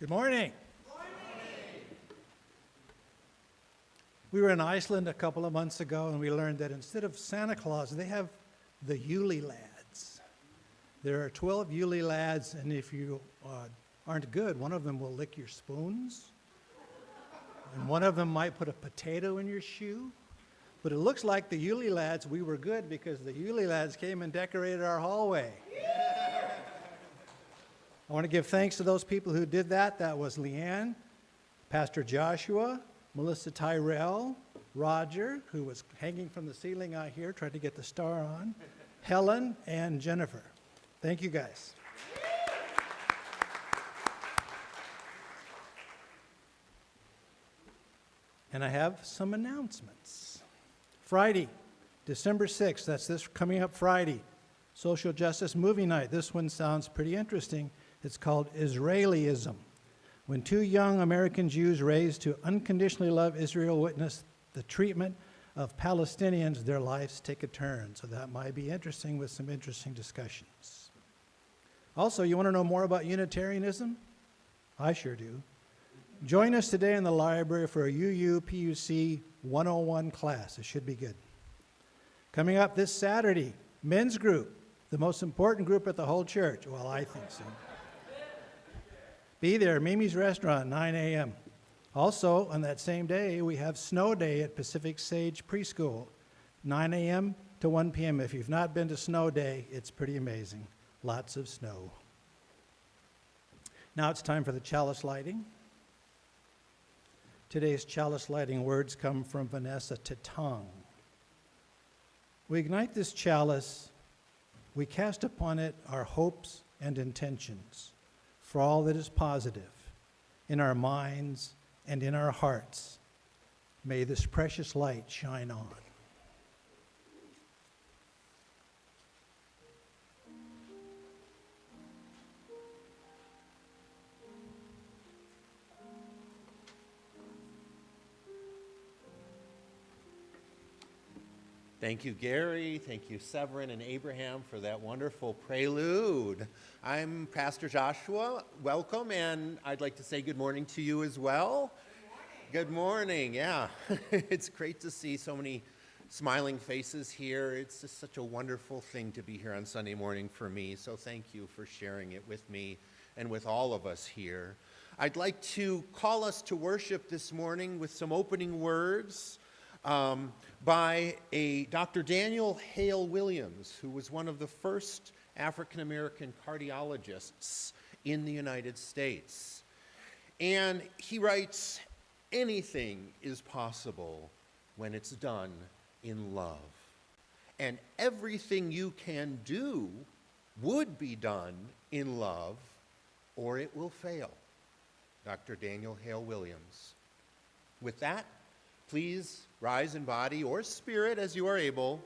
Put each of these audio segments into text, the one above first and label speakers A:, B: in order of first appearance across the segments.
A: Good morning. We were in Iceland a couple of months ago, and we learned that instead of Santa Claus, they have the Yule lads. There are 12 Yule lads, and if you aren't good, one of them will lick your spoons, and one of them might put a potato in your shoe. But it looks like the Yule lads, we were good because the Yule lads came and decorated our hallway. I want to give thanks to those people who did that. That was Leanne, Pastor Joshua, Melissa Tyrell, Roger, who was hanging from the ceiling out here, trying to get the star on, Helen, and Jennifer. Thank you, guys. And I have some announcements. Friday, December 6th, that's this coming up Friday, Social Justice Movie Night. This one sounds pretty interesting. It's called Israelism. When two young American Jews raised to unconditionally love Israel witness the treatment of Palestinians, their lives take a turn. So that might be interesting with some interesting discussions. Also, you want to know more about Unitarianism? I sure do. Join us today in the library for a UU-PUC 101 class. It should be good. Coming up this Saturday, men's group, the most important group at the whole church. Well, I think so. Be there, Mimi's Restaurant, 9 a.m. Also, on that same day, we have Snow Day at Pacific Sage Preschool, 9 a.m. to 1 p.m. If you've not been to Snow Day, it's pretty amazing. Lots of snow. Now it's time for the chalice lighting. Today's chalice lighting words come from Vanessa Tatang. We ignite this chalice, we cast upon it our hopes and intentions for all that is positive in our minds and in our hearts. May this precious light shine on.
B: Thank you, Gary. Thank you, Severin and Abraham, for that wonderful prelude. I'm Pastor Joshua. Welcome, and I'd like to say good morning to you as well. Good morning, yeah. It's great to see so many smiling faces here. It's just such a wonderful thing to be here on Sunday morning for me, so thank you for sharing it with me and with all of us here. I'd like to call us to worship this morning with some opening words by Dr. Daniel Hale Williams, who was one of the first African-American cardiologists in the United States. And he writes, "Anything is possible when it's done in love. And everything you can do would be done in love, or it will fail." Dr. Daniel Hale Williams. With that, please rise in body or spirit as you are able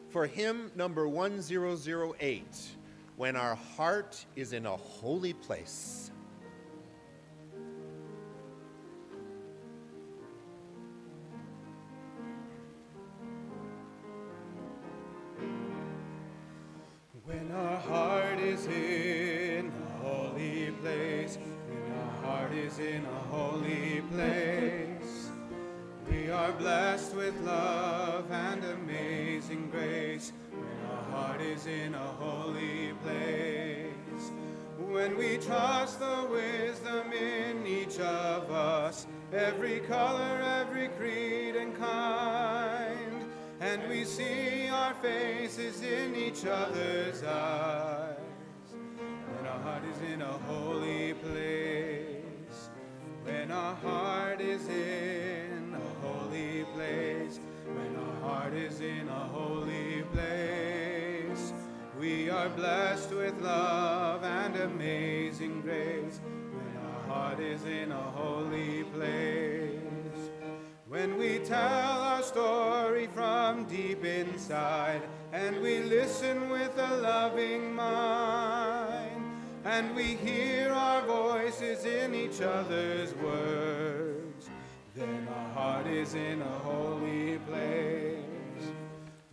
B: for hymn number 1008, When Our Heart is in a Holy Place.
C: When our heart is in a holy place, when our heart is in a holy place, we are blessed with love and amazing grace. When our heart is in a holy place, when we trust the wisdom in each of us, every color, every creed and kind, and we see our faces in each other's eyes. When our heart is in a holy place, when our heart is in a holy place, when our heart is in a holy place, we are blessed with love and amazing grace. When our heart is in a holy place, when we tell our story from deep inside, and we listen with a loving mind, and we hear our voices in each other's words, then our heart is in a holy place.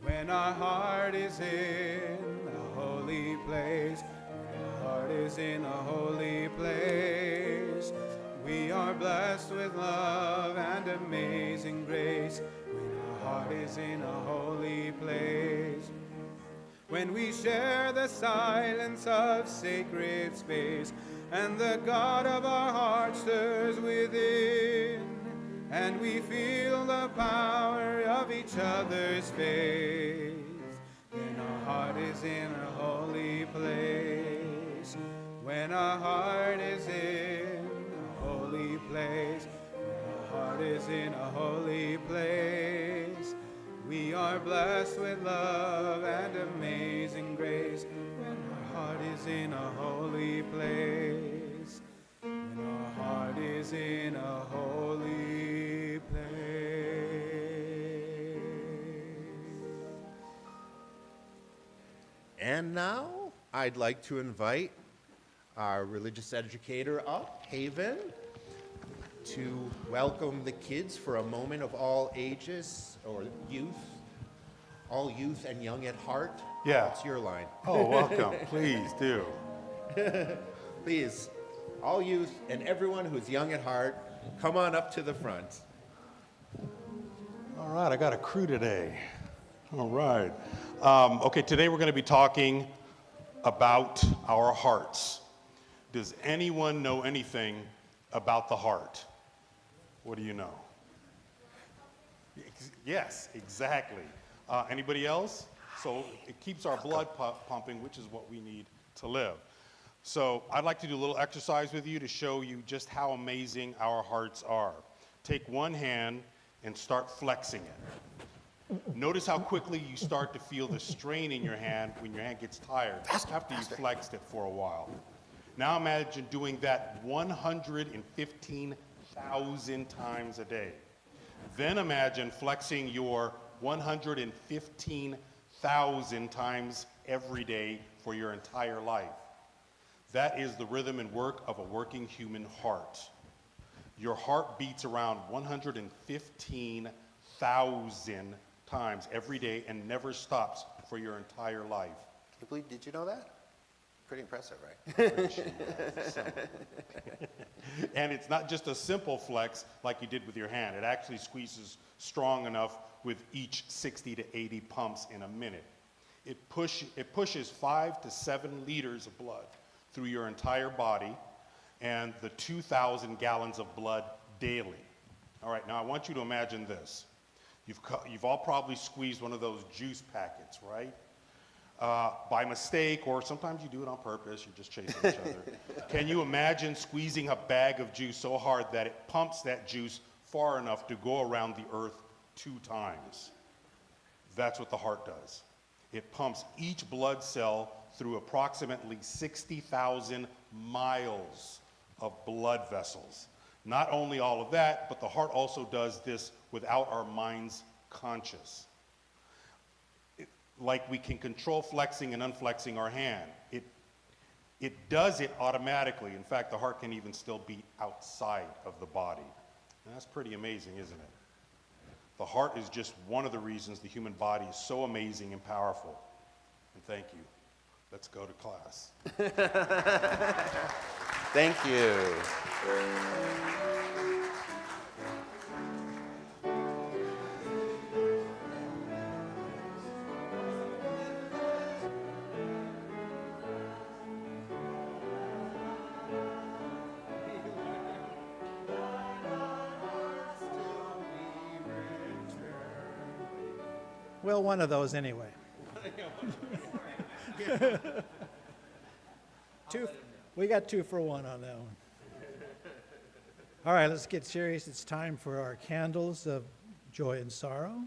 C: When our heart is in a holy place, when our heart is in a holy place, place. We are blessed with love and amazing grace when our heart is in a holy place. When we share the silence of sacred space and the God of our heart stirs within, and we feel the power of each other's faith, then our heart is in a holy place. When our heart is in a holy place, when our heart is in a holy place, we are blessed with love and amazing grace. When our heart is in a holy place, when our heart is in a holy place.
B: And now I'd like to invite our religious educator up, Haven, to welcome the kids for a moment of all ages, or youth, all youth and young at heart.
D: Yeah.
B: It's your line.
D: Oh, welcome. Please do.
B: Please, all youth and everyone who's young at heart, come on up to the front.
D: All right, I got a crew today. All right. Okay, today we're going to be talking about our hearts. Does anyone know anything about the heart? What do you know? Yes, exactly. Anybody else? So it keeps our blood pumping, which is what we need to live. So I'd like to do a little exercise with you to show you just how amazing our hearts are. Take one hand and start flexing it. Notice how quickly you start to feel the strain in your hand when your hand gets tired after you flexed it for a while. Now imagine doing that 115,000 times a day. Then imagine flexing your 115,000 times every day for your entire life. That is the rhythm and work of a working human heart. Your heart beats around 115,000 times every day and never stops for your entire life.
B: Can you believe, did you know that? Pretty impressive, right?
D: And it's not just a simple flex like you did with your hand. It actually squeezes strong enough with each 60 to 80 pumps in a minute. It pushes 5 to 7 liters of blood through your entire body and the 2,000 gallons of blood daily. All right, now I want you to imagine this. You've all probably squeezed one of those juice packets, right? By mistake, or sometimes you do it on purpose, you're just chasing each other. Can you imagine squeezing a bag of juice so hard that it pumps that juice far enough to go around the earth 2 times? That's what the heart does. It pumps each blood cell through approximately 60,000 miles of blood vessels. Not only all of that, but the heart also does this without our minds conscious. Like we can control flexing and unflexing our hand. It does it automatically. In fact, the heart can even still beat outside of the body. And that's pretty amazing, isn't it? The heart is just one of the reasons the human body is so amazing and powerful. And thank you. Let's go to class.
B: Thank you.
A: Well, one of those anyway. We got 2 for 1 on that one. All right, let's get serious. It's time for our candles of joy and sorrow.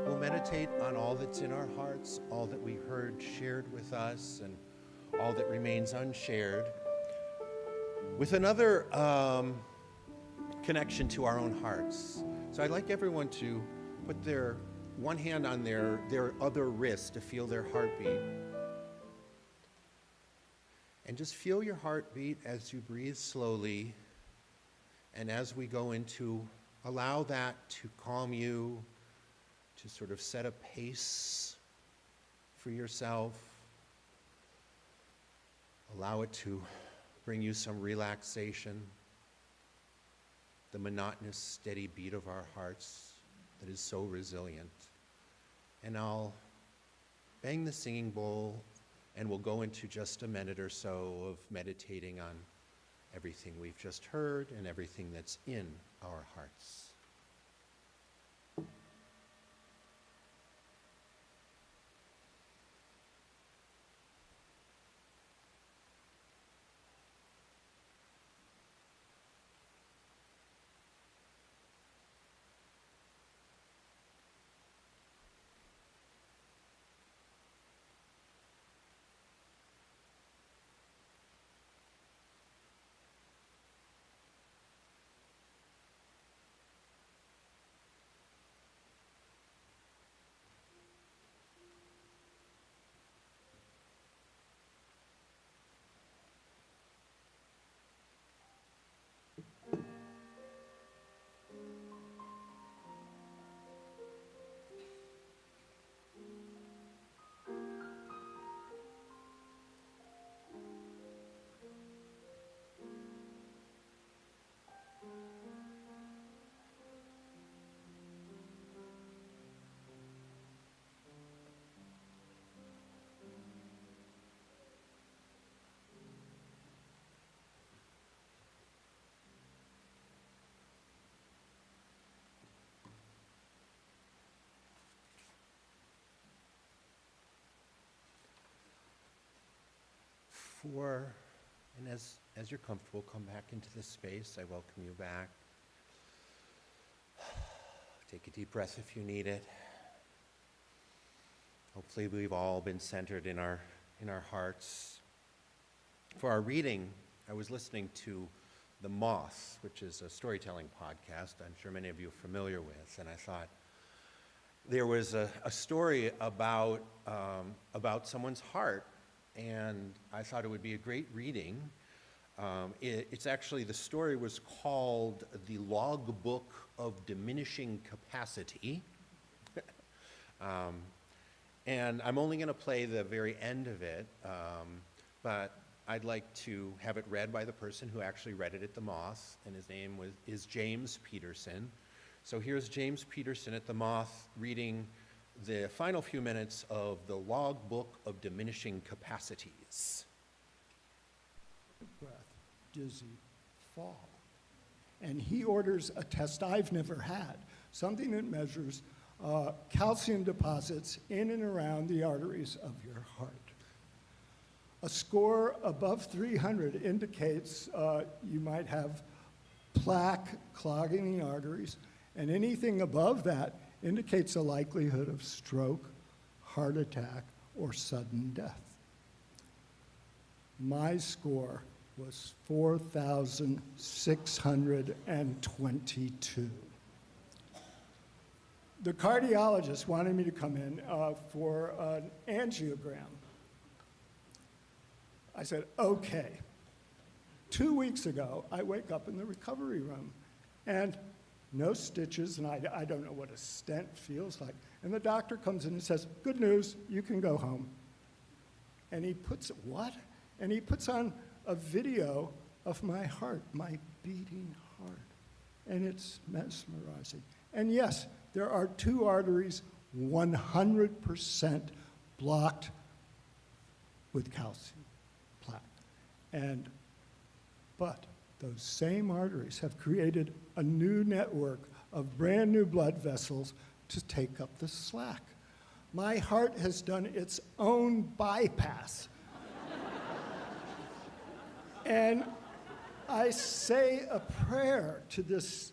B: we'll meditate on all that's in our hearts, all that we heard shared with us, and all that remains unshared, with another connection to our own hearts. So I'd like everyone to put their one hand on their other wrist to feel their heartbeat. And just feel your heartbeat as you breathe slowly, and as we go into, allow that to calm you, to sort of set a pace for yourself. Allow it to bring you some relaxation, the monotonous, steady beat of our hearts that is so resilient. And I'll bang the singing bowl, and we'll go into just a minute or so of meditating on everything we've just heard and everything that's in our hearts. And as you're comfortable, come back into this space. I welcome you back. Take a deep breath if you need it. Hopefully we've all been centered in our hearts. For our reading, I was listening to The Moth, which is a storytelling podcast I'm sure many of you are familiar with, and I thought there was a story about someone's heart, and I thought it would be a great reading. It's actually, the story was called The Logbook of Diminishing Capacity. And I'm only going to play the very end of it, but I'd like to have it read by the person who actually read it at the Moth, and his name is James Peterson. So here's James Peterson at the Moth reading the final few minutes of The Logbook of Diminishing Capacities.
E: Breath, dizzy, fall. And he orders a test I've never had, something that measures calcium deposits in and around the arteries of your heart. A score above 300 indicates you might have plaque clogging the arteries, and anything above that indicates a likelihood of stroke, heart attack, or sudden death. My score was 4,622. The cardiologist wanted me to come in for an angiogram. I said, okay. 2 weeks ago, I wake up in the recovery room, and no stitches, and I don't know what a stent feels like. And the doctor comes in and says, good news, you can go home. And he puts, what? And he puts on a video of my heart, my beating heart. And it's mesmerizing. And yes, there are two arteries 100% blocked with calcium plaque. But those same arteries have created a new network of brand new blood vessels to take up the slack. My heart has done its own bypass. And I say a prayer to this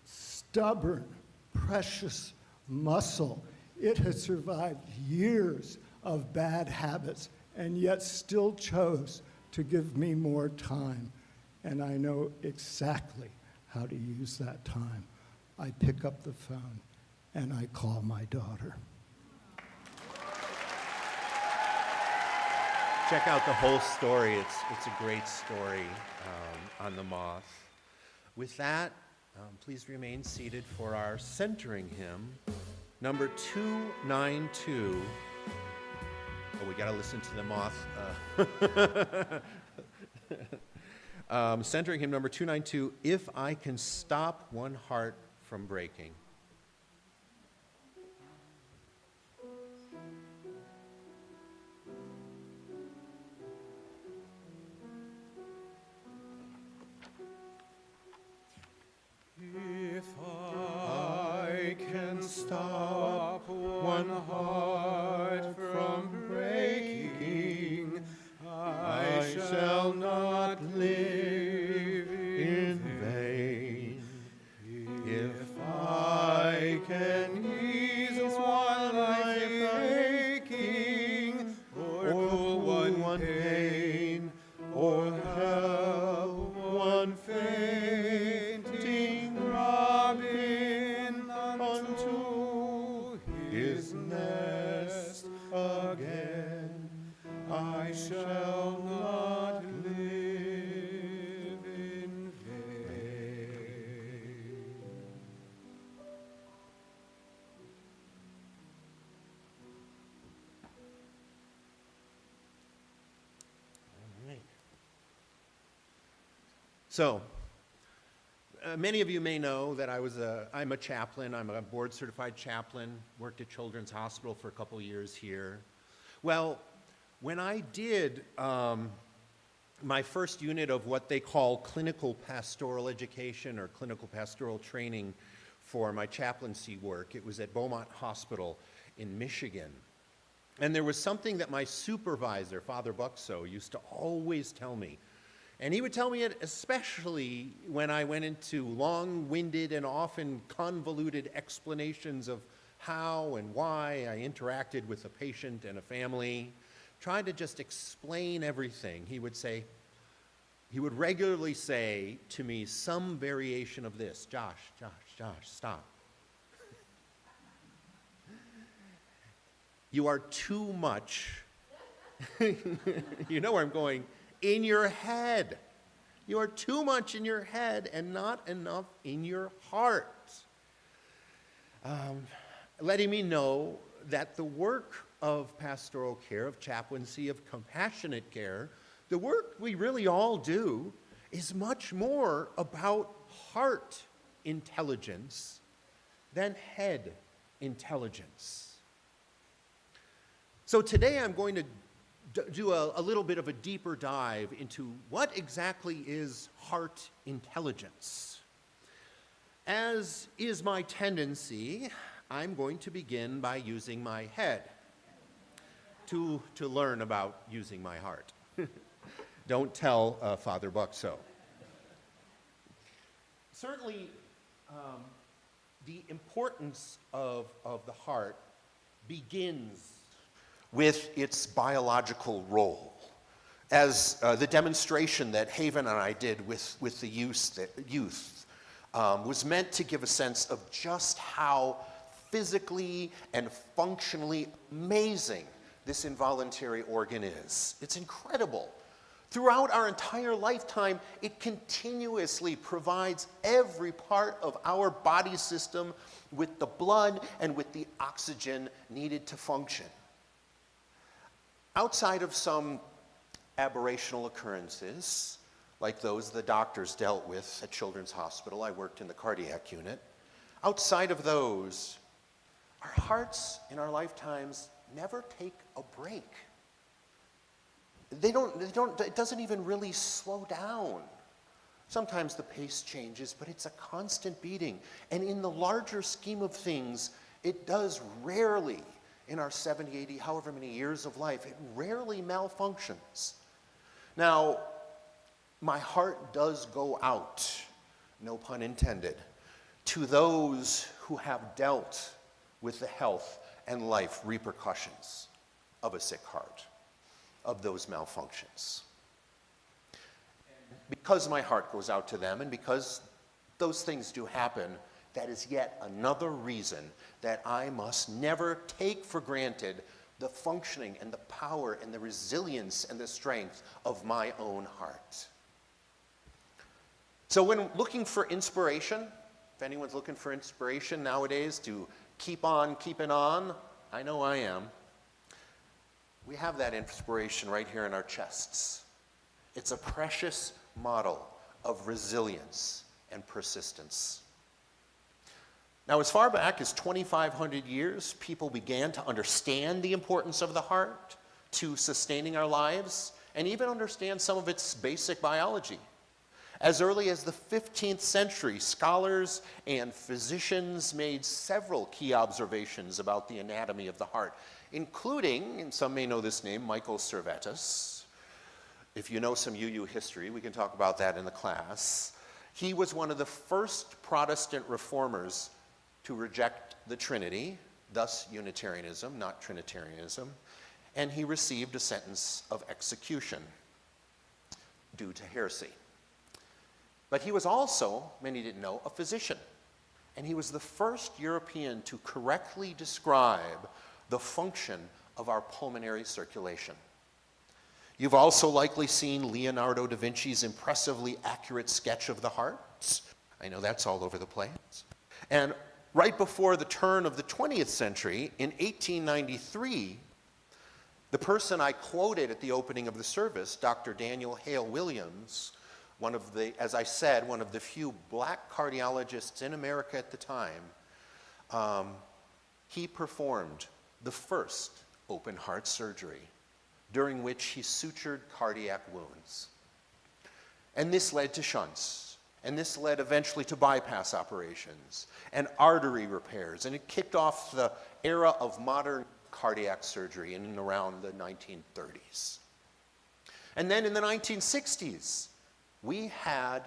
E: stubborn, precious muscle. It had survived years of bad habits and yet still chose to give me more time. And I know exactly how to use that time. I pick up the phone and I call my daughter.
B: Check out the whole story. It's a great story on the moth. With that, please remain seated for our centering hymn, number 292. Oh, we got to listen to the moth. Centering hymn number 292, If I Can Stop One Heart from Breaking.
C: If I can stop one heart from breaking, I shall not live in vain. If I can ease one life aching, or cool one pain, or help one fainting robin unto his nest again, I shall not live in vain.
B: So, many of you may know that I'm a chaplain. I'm a board-certified chaplain, worked at Children's Hospital for a couple years here. Well, when I did my first unit of what they call clinical pastoral education or clinical pastoral training for my chaplaincy work, it was at Beaumont Hospital in Michigan. And there was something that my supervisor, Father Buxo, used to always tell me. And he would tell me it especially when I went into long-winded and often convoluted explanations of how and why I interacted with a patient and a family, trying to just explain everything. He would regularly say to me some variation of this, Josh, stop. You are too much, you know where I'm going, in your head. You are too much in your head and not enough in your heart. Letting me know that the work of pastoral care, of chaplaincy, of compassionate care, the work we really all do is much more about heart intelligence than head intelligence. So today I'm going to do a little bit of a deeper dive into what exactly is heart intelligence. As is my tendency, I'm going to begin by using my head to learn about using my heart. Don't tell Father Buxo. Certainly, the importance of the heart begins with its biological role. As the demonstration that Haven and I did with the youth was meant to give a sense of just how physically and functionally amazing this involuntary organ is. It's incredible. Throughout our entire lifetime, it continuously provides every part of our body system with the blood and with the oxygen needed to function. Outside of some aberrational occurrences, like those the doctors dealt with at Children's Hospital, I worked in the cardiac unit. Outside of those, our hearts in our lifetimes never take a break. It doesn't even really slow down. Sometimes the pace changes, but it's a constant beating. And in the larger scheme of things, it does rarely, in our 70, 80, however many years of life, it rarely malfunctions. Now, my heart does go out, no pun intended, to those who have dealt with the health and life repercussions of a sick heart, of those malfunctions. Because my heart goes out to them and because those things do happen, that is yet another reason that I must never take for granted the functioning and the power and the resilience and the strength of my own heart. So when looking for inspiration, if anyone's looking for inspiration nowadays to keep on keeping on, I know I am. We have that inspiration right here in our chests. It's a precious model of resilience and persistence. Now, as far back as 2,500 years, people began to understand the importance of the heart to sustaining our lives and even understand some of its basic biology. As early as the 15th century, scholars and physicians made several key observations about the anatomy of the heart, including, and some may know this name, Michael Servetus. If you know some UU history, we can talk about that in the class. He was one of the first Protestant reformers to reject the Trinity, thus Unitarianism, not Trinitarianism, and he received a sentence of execution due to heresy. But he was also, many didn't know, a physician, and he was the first European to correctly describe the function of our pulmonary circulation. You've also likely seen Leonardo da Vinci's impressively accurate sketch of the heart. I know that's all over the place. And right before the turn of the 20th century, in 1893, the person I quoted at the opening of the service, Dr. Daniel Hale Williams, one of the, as I said, one of the few black cardiologists in America at the time, he performed the first open heart surgery, during which he sutured cardiac wounds. And this led to shunts, and this led eventually to bypass operations and artery repairs, and it kicked off the era of modern cardiac surgery in and around the 1930s. And then in the 1960s, we had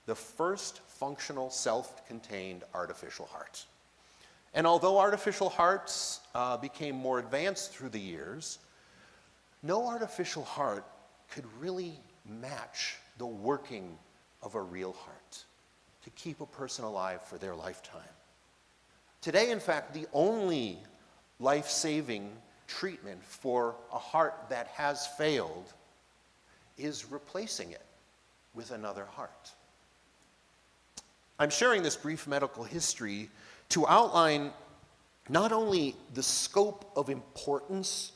B: the first functional self-contained artificial heart. And although artificial hearts became more advanced through the years, no artificial heart could really match the working of a real heart to keep a person alive for their lifetime. Today, in fact, the only life-saving treatment for a heart that has failed is replacing it with another heart. I'm sharing this brief medical history to outline not only the scope of importance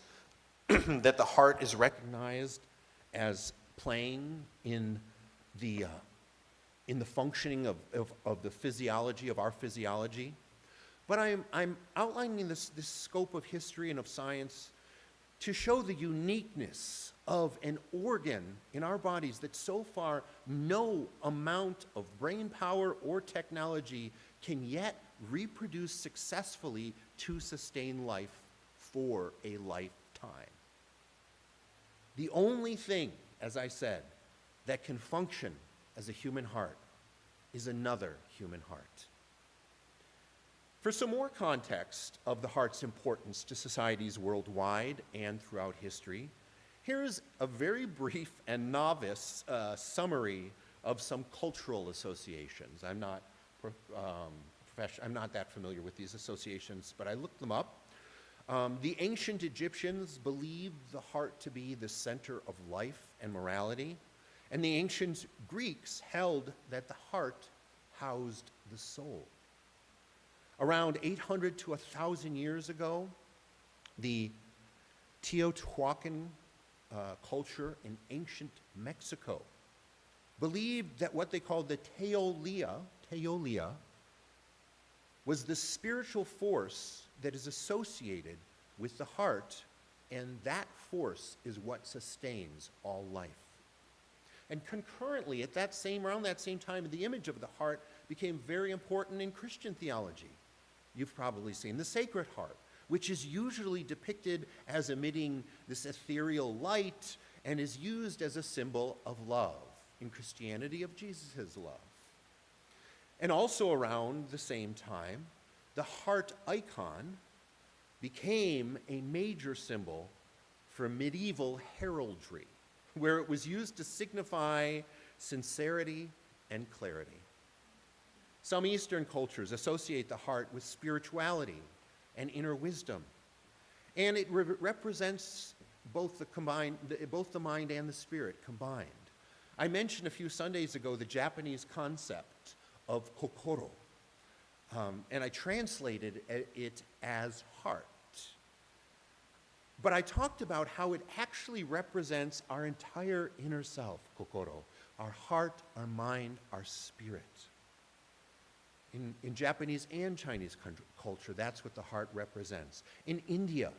B: that the heart is recognized as playing in the functioning of the physiology, of our physiology, but I'm outlining this scope of history and of science to show the uniqueness of an organ in our bodies that so far no amount of brain power or technology can yet reproduce successfully to sustain life for a lifetime. The only thing, as I said, that can function as a human heart is another human heart. For some more context of the heart's importance to societies worldwide and throughout history, here's a very brief and novice summary of some cultural associations. I'm not that familiar with these associations, but I looked them up. The ancient Egyptians believed the heart to be the center of life and morality, and the ancient Greeks held that the heart housed the soul. Around 800 to 1,000 years ago, the Teotihuacan culture in ancient Mexico believed that what they called the Teolia, was the spiritual force that is associated with the heart, and that force is what sustains all life. And concurrently, around that same time, the image of the heart became very important in Christian theology. You've probably seen the Sacred Heart, which is usually depicted as emitting this ethereal light and is used as a symbol of love, in Christianity, of Jesus' love. And also around the same time, the heart icon became a major symbol for medieval heraldry, where it was used to signify sincerity and clarity. Some Eastern cultures associate the heart with spirituality and inner wisdom, and it represents both the mind and the spirit combined. I mentioned a few Sundays ago the Japanese concept of kokoro, and I translated it as heart. But I talked about how it actually represents our entire inner self, kokoro, our heart, our mind, our spirit. In Japanese and Chinese culture, that's what the heart represents. In India,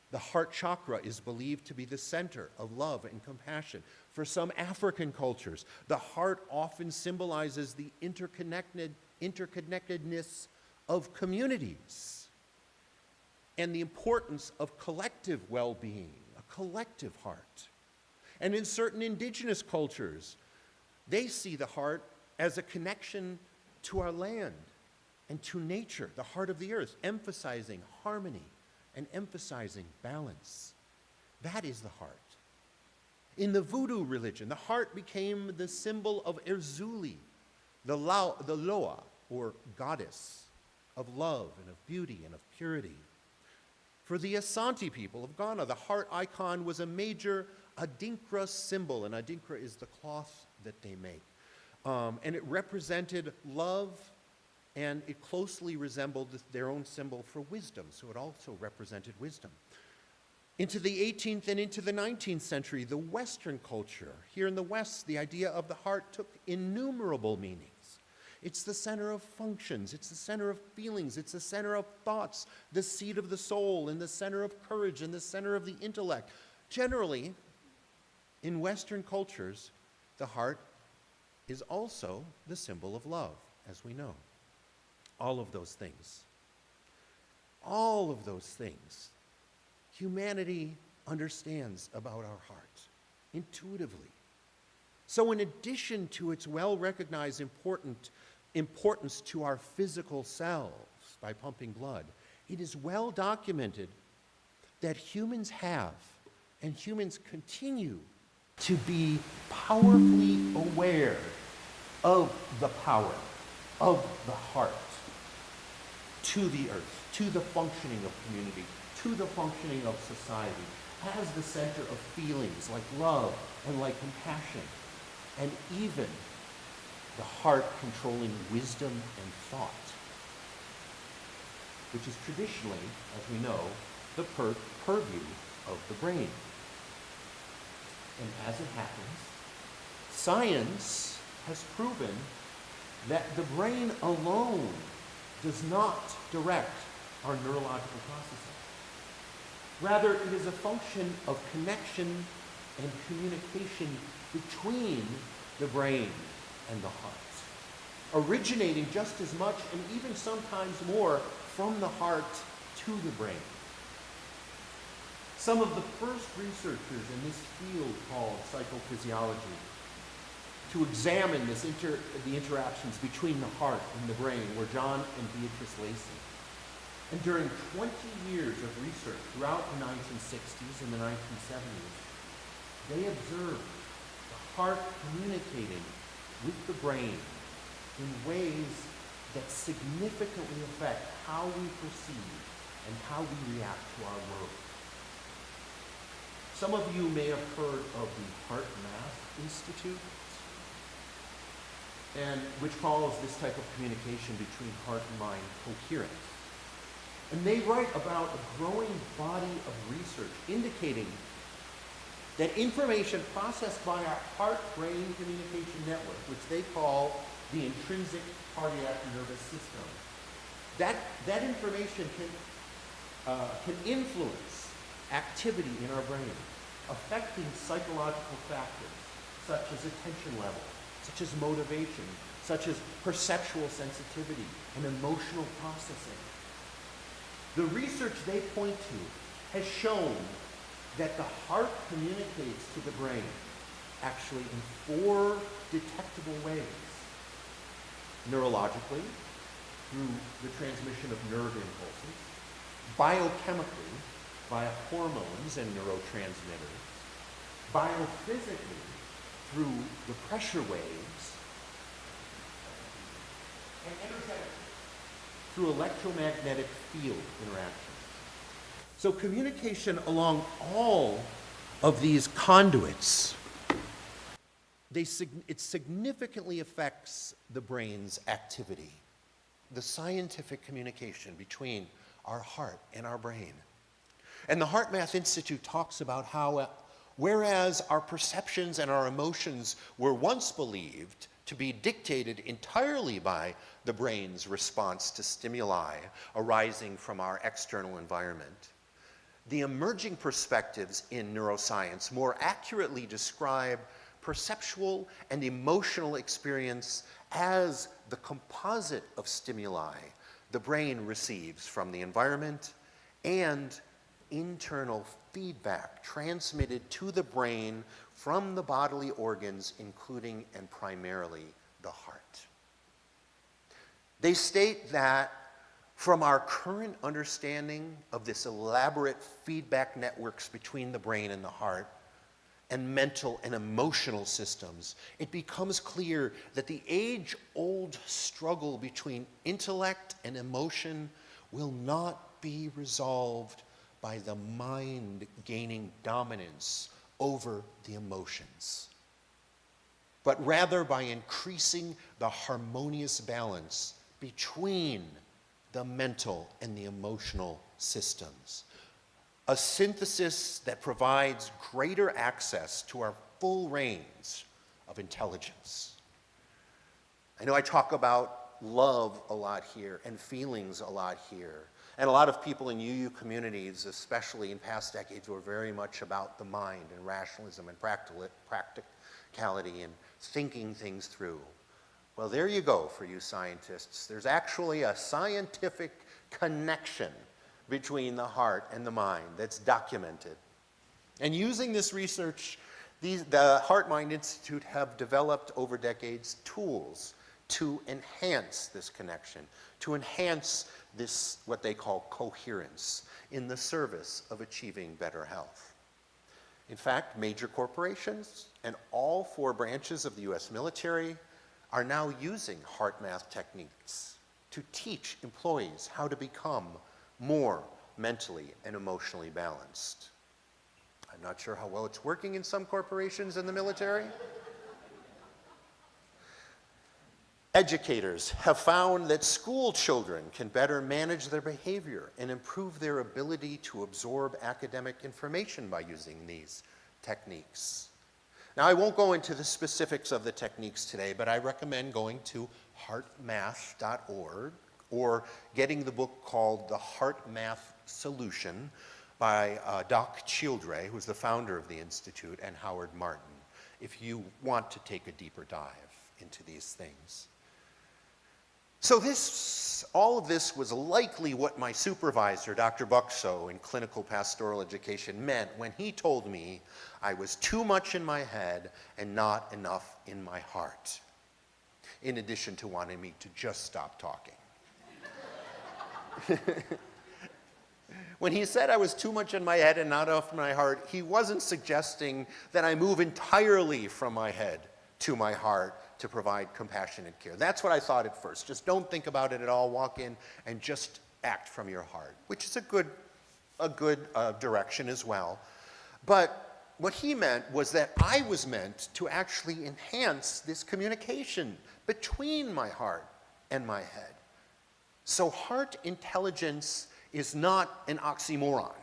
B: the heart chakra is believed to be the center of love and compassion. For some African cultures, the heart often symbolizes the interconnectedness of communities and the importance of collective well-being, a collective heart. And in certain indigenous cultures, they see the heart as a connection to our land and to nature, the heart of the earth, emphasizing harmony and emphasizing balance. That is the heart. In the Voodoo religion, the heart became the symbol of Erzuli, the Loa, or goddess of love and of beauty and of purity. For the Asante people of Ghana, the heart icon was a major Adinkra symbol, and Adinkra is the cloth that they make. And it represented love, and it closely resembled their own symbol for wisdom, so it also represented wisdom. Into the 18th and into the 19th century, the Western culture, here in the West, the idea of the heart took innumerable meanings. It's the center of functions, it's the center of feelings, it's the center of thoughts, the seat of the soul, and the center of courage, and the center of the intellect. Generally, in Western cultures, the heart is also the symbol of love, as we know. All of those things, humanity understands about our heart intuitively. So in addition to its well-recognized importance to our physical selves by pumping blood, it is well documented that humans have and humans continue to be powerfully aware of the power of the heart to the earth, to the functioning of community, to the functioning of society, as the center of feelings like love and like compassion, and even the heart controlling wisdom and thought, which is traditionally, as we know, the purview of the brain. And as it happens, science has proven that the brain alone does not direct our neurological processing. Rather, it is a function of connection and communication between the brain and the heart, originating just as much and even sometimes more from the heart to the brain. Some of the first researchers in this field called psychophysiology to examine the interactions between the heart and the brain were John and Beatrice Lacey. And during 20 years of research throughout the 1960s and the 1970s, they observed the heart communicating with the brain in ways that significantly affect how we perceive and how we react to our world. Some of you may have heard of the HeartMath Institute, and which calls this type of communication between heart and mind coherent. And they write about a growing body of research indicating that information processed by our heart-brain communication network, which they call the intrinsic cardiac nervous system, that information can influence activity in our brain, affecting psychological factors such as attention level, such as motivation, such as perceptual sensitivity and emotional processing. The research they point to has shown that the heart communicates to the brain actually in 4 detectable ways: neurologically, through the transmission of nerve impulses, biochemically via hormones and neurotransmitters, biophysically through the pressure waves, and energetically through electromagnetic field interactions. So communication along all of these conduits, it significantly affects the brain's activity, the scientific communication between our heart and our brain. And the HeartMath Institute talks about how, whereas our perceptions and our emotions were once believed to be dictated entirely by the brain's response to stimuli arising from our external environment, the emerging perspectives in neuroscience more accurately describe perceptual and emotional experience as the composite of stimuli the brain receives from the environment and internal feedback transmitted to the brain from the bodily organs, including and primarily the heart. They state that from our current understanding of this elaborate feedback networks between the brain and the heart, and mental and emotional systems, it becomes clear that the age-old struggle between intellect and emotion will not be resolved by the mind gaining dominance over the emotions, but rather by increasing the harmonious balance between the mental and the emotional systems. A synthesis that provides greater access to our full range of intelligence. I know I talk about love a lot here and feelings a lot here. And a lot of people in UU communities, especially in past decades, were very much about the mind and rationalism and practicality and thinking things through. Well, there you go for you scientists. There's actually a scientific connection between the heart and the mind that's documented. And using this research, the Heart Mind Institute have developed over decades tools to enhance this connection, to enhance this, what they call coherence, in the service of achieving better health. In fact, major corporations and all 4 branches of the US military are now using HeartMath techniques to teach employees how to become more mentally and emotionally balanced. I'm not sure how well it's working in some corporations in the military. Educators have found that school children can better manage their behavior and improve their ability to absorb academic information by using these techniques. Now, I won't go into the specifics of the techniques today, but I recommend going to heartmath.org or getting the book called The HeartMath Solution by Doc Childre, who's the founder of the Institute, and Howard Martin, if you want to take a deeper dive into these things. So all of this was likely what my supervisor, Dr. Buxo, in clinical pastoral education meant when he told me I was too much in my head and not enough in my heart, in addition to wanting me to just stop talking. When he said I was too much in my head and not enough in my heart, he wasn't suggesting that I move entirely from my head to my heart to provide compassionate care. That's what I thought at first. Just don't think about it at all. Walk in and just act from your heart, which is a good direction as well. But what he meant was that I was meant to actually enhance this communication between my heart and my head. So heart intelligence is not an oxymoron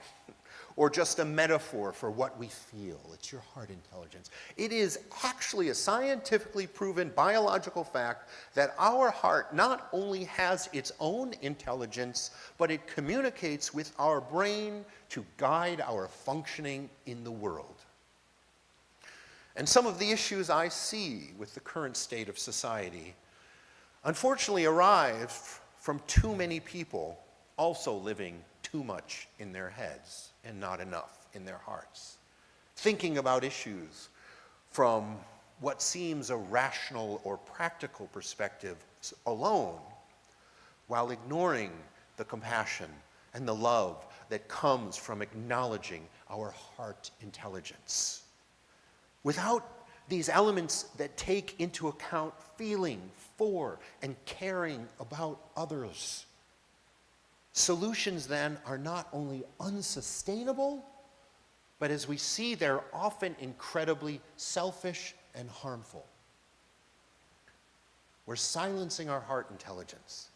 B: or just a metaphor for what we feel. It's your heart intelligence. It is actually a scientifically proven biological fact that our heart not only has its own intelligence, but it communicates with our brain to guide our functioning in the world. And some of the issues I see with the current state of society unfortunately arise from too many people also living too much in their heads and not enough in their hearts. Thinking about issues from what seems a rational or practical perspective alone, while ignoring the compassion and the love that comes from acknowledging our heart intelligence. Without these elements that take into account feeling for and caring about others, solutions then are not only unsustainable, but as we see, they're often incredibly selfish and harmful. We're silencing our heart intelligence.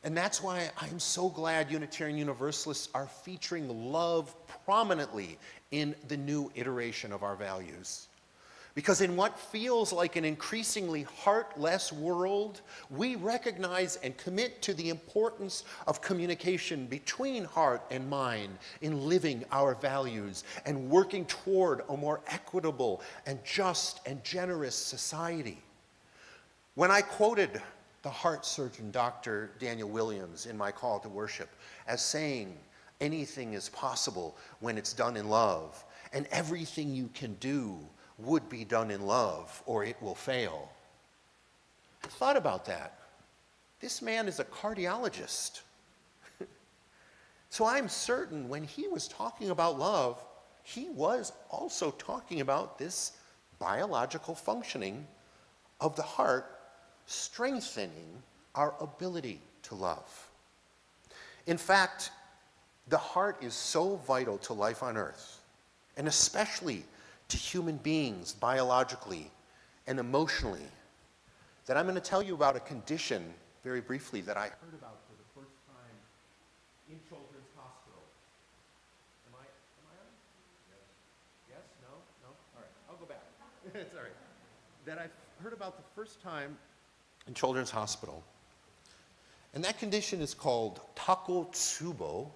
B: And that's why I'm so glad Unitarian Universalists are featuring love prominently in the new iteration of our values. Because in what feels like an increasingly heartless world, we recognize and commit to the importance of communication between heart and mind in living our values and working toward a more equitable and just and generous society. When I quoted the heart surgeon, Dr. Daniel Williams, in my call to worship as saying, anything is possible when it's done in love, and everything you can do would be done in love or it will fail. I thought about that. This man is a cardiologist. So I'm certain when he was talking about love, he was also talking about this biological functioning of the heart strengthening our ability to love. In fact, the heart is so vital to life on earth, and especially to human beings biologically and emotionally, that I'm going to tell you about a condition very briefly that I heard about for the first time in Children's Hospital. Am I on? Yes? No? No? All right, I'll go back. It's all right. That I heard about the first time in Children's Hospital. And that condition is called Takotsubo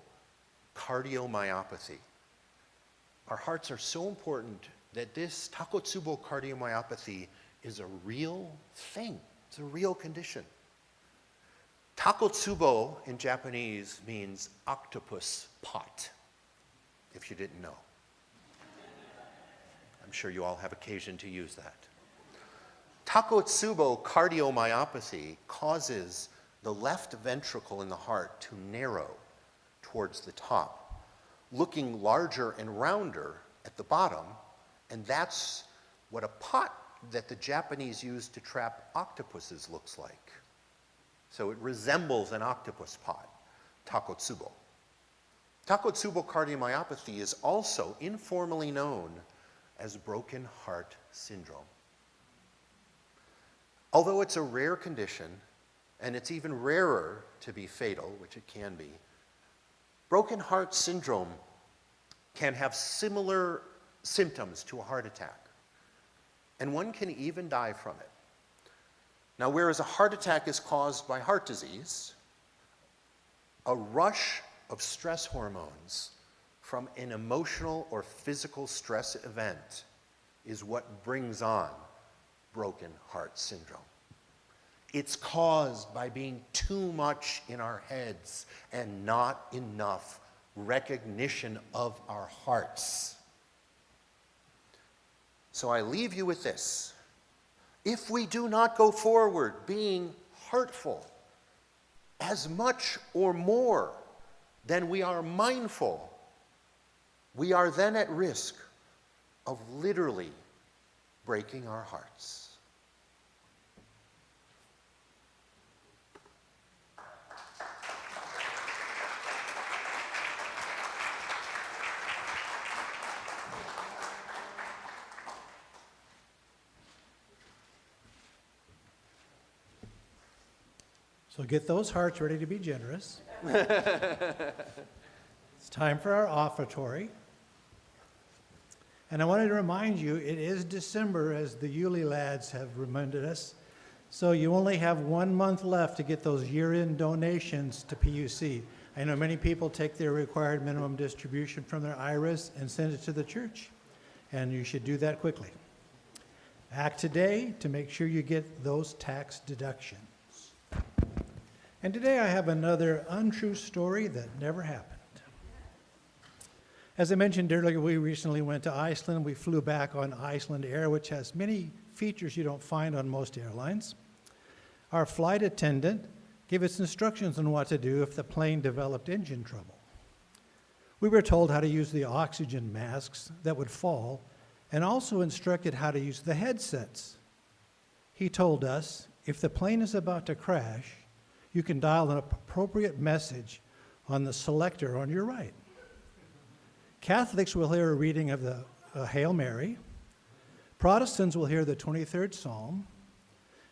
B: cardiomyopathy. Our hearts are so important that this Takotsubo cardiomyopathy is a real thing. It's a real condition. Takotsubo in Japanese means octopus pot, if you didn't know. I'm sure you all have occasion to use that. Takotsubo cardiomyopathy causes the left ventricle in the heart to narrow towards the top, looking larger and rounder at the bottom, and that's what a pot that the Japanese use to trap octopuses looks like. So it resembles an octopus pot, Takotsubo. Takotsubo cardiomyopathy is also informally known as broken heart syndrome. Although it's a rare condition, and it's even rarer to be fatal, which it can be, broken heart syndrome can have similar symptoms to a heart attack, and one can even die from it. Now, whereas a heart attack is caused by heart disease, a rush of stress hormones from an emotional or physical stress event is what brings on broken heart syndrome. It's caused by being too much in our heads and not enough recognition of our hearts. So I leave you with this. If we do not go forward being heartful as much or more than we are mindful, we are then at risk of literally breaking our hearts.
A: So get those hearts ready to be generous. It's time for our offertory. And I wanted to remind you, it is December, as the Yulee lads have reminded us. So you only have 1 month left to get those year-end donations to PUC. I know many people take their required minimum distribution from their IRAs and send it to the church. And you should do that quickly. Act today to make sure you get those tax deductions. And today I have another untrue story that never happened. As I mentioned earlier, we recently went to Iceland. We flew back on Iceland Air, which has many features you don't find on most airlines. Our flight attendant gave us instructions on what to do if the plane developed engine trouble. We were told how to use the oxygen masks that would fall and also instructed how to use the headsets. He told us, if the plane is about to crash, you can dial an appropriate message on the selector on your right. Catholics will hear a reading of the Hail Mary. Protestants will hear the 23rd Psalm.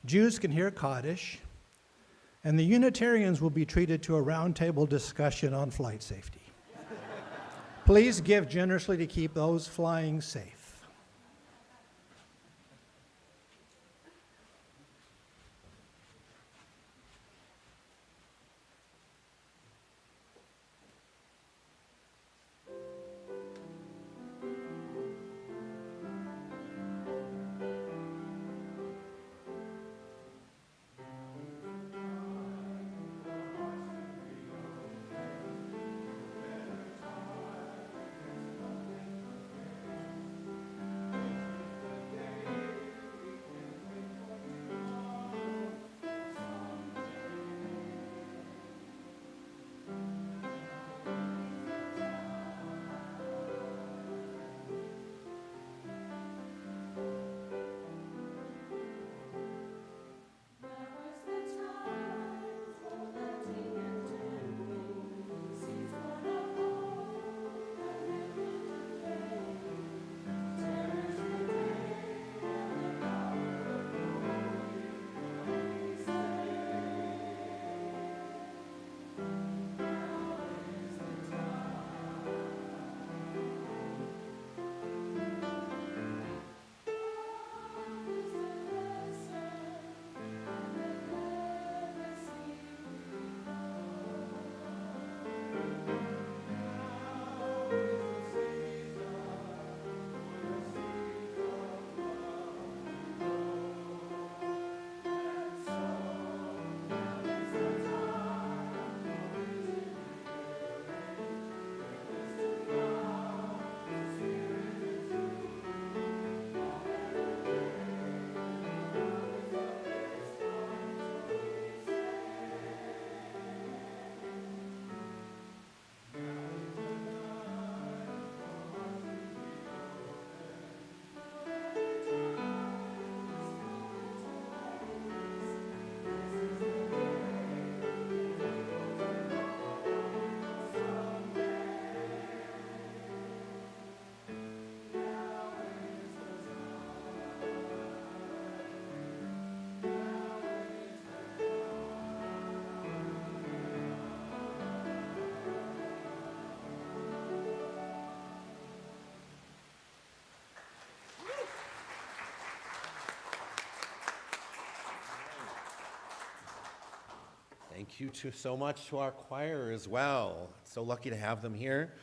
A: Jews can hear Kaddish. And the Unitarians will be treated to a roundtable discussion on flight safety. Please give generously to keep those flying safe.
B: Thank you so much to our choir as well. So lucky to have them here.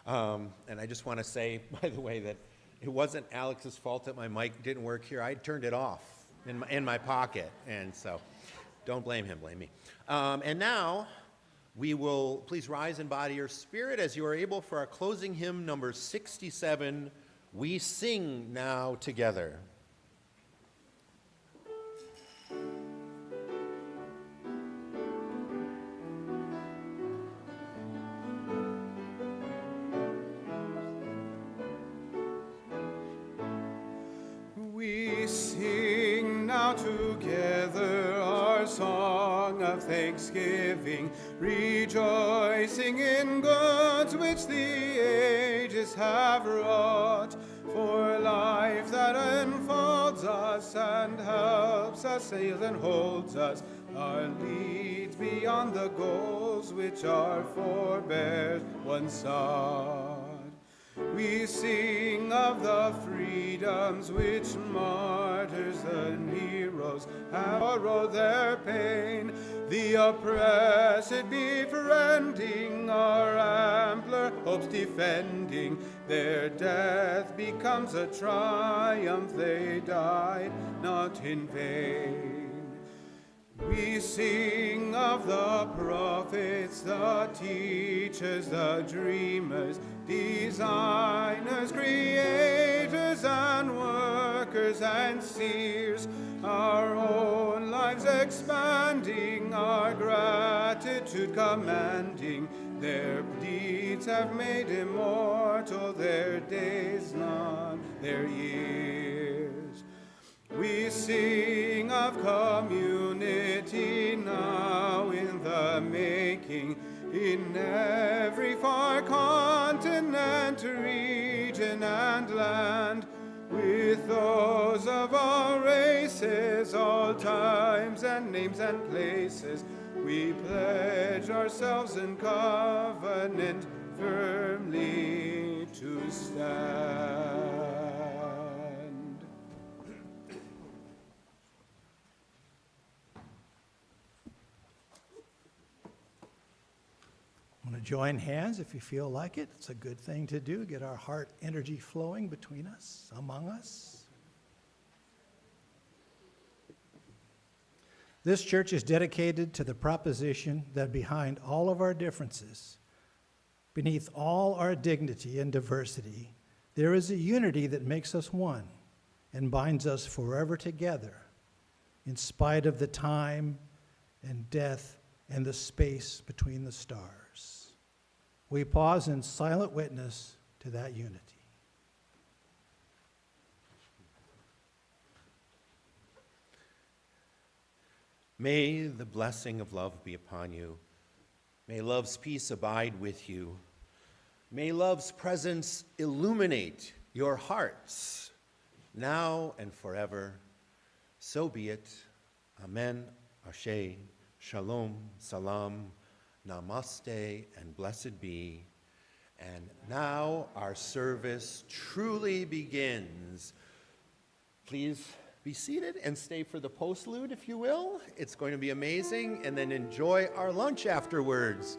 B: And I just want to say, by the way, that it wasn't Alex's fault that my mic didn't work here. I turned it off in my pocket. And so don't blame him, blame me. And now we will please rise in body or spirit as you are able for our closing hymn number 67, We Sing Now Together.
C: We sing now together our song of thanksgiving, rejoicing in goods which the ages have wrought, for life that enfolds us and helps us, sails and holds us, our leads beyond the goals which our forebears once sought. We sing of the freedoms which martyrs and heroes have borrowed their pain, the oppressed befriending, our ampler hopes defending. Their death becomes a triumph, they died not in vain. We sing of the prophets, the teachers, the dreamers, designers, creators, and workers tears and sears, our own lives expanding, our gratitude commanding. Their deeds have made immortal their days, not their years. We sing of community now in the making, in every far continent, region, and land, with those of all races, all times and names and places. We pledge ourselves in covenant firmly to stand.
A: Want to join hands if you feel like it? It's a good thing to do. Get our heart energy flowing between us, among us. This church is dedicated to the proposition that behind all of our differences, beneath all our dignity and diversity, there is a unity that makes us one and binds us forever together, in spite of the time and death and the space between the stars. We pause in silent witness to that unity.
B: May the blessing of love be upon you. May love's peace abide with you. May love's presence illuminate your hearts, now and forever. So be it. Amen, Ashe, Shalom, Salam, Namaste, and blessed be. And now our service truly begins. Please be seated and stay for the postlude, if you will. It's going to be amazing. And then enjoy our lunch afterwards.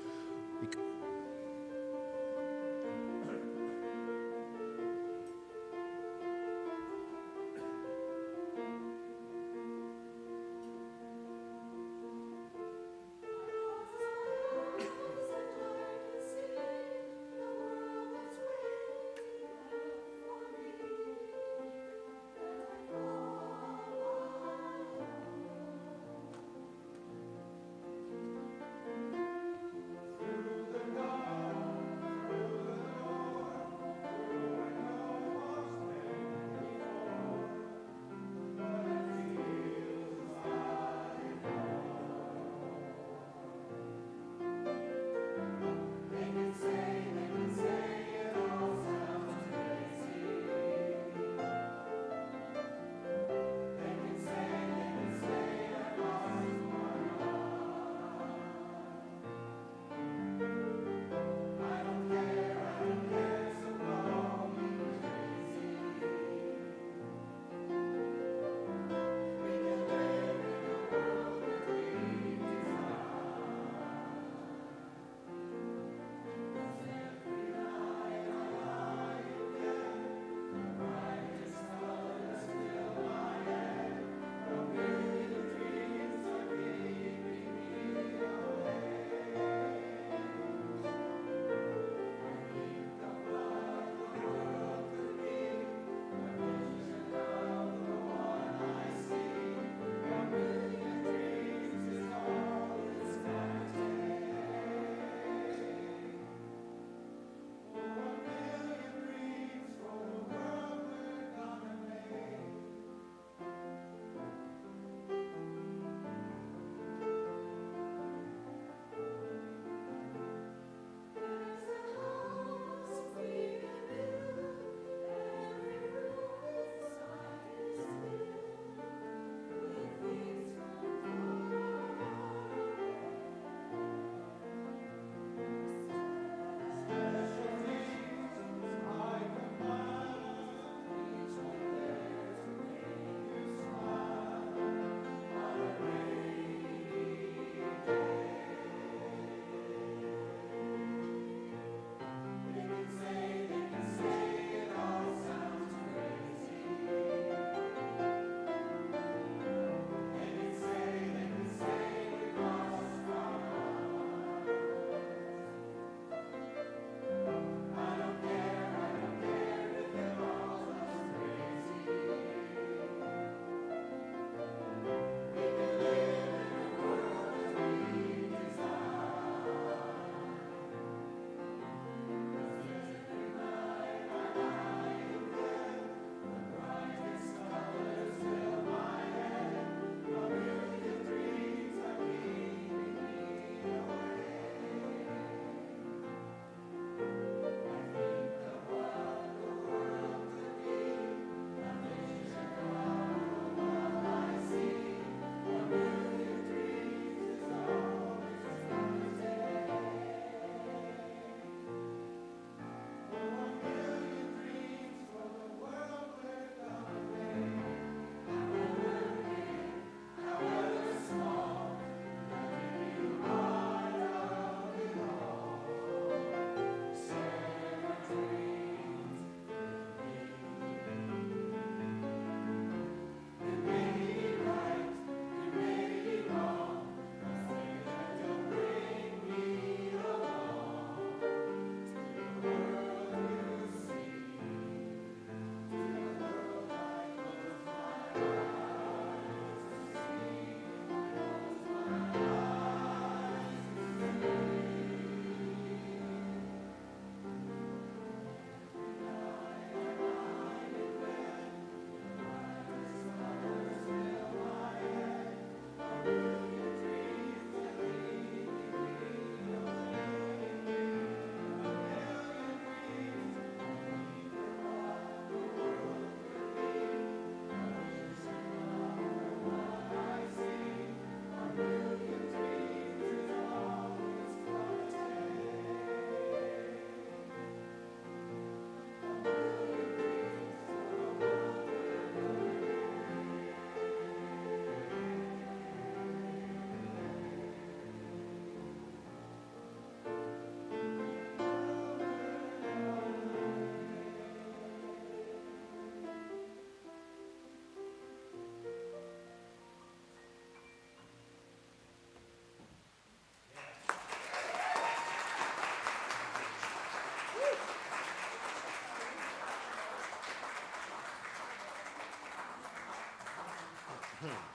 C: Through the
B: Hmm.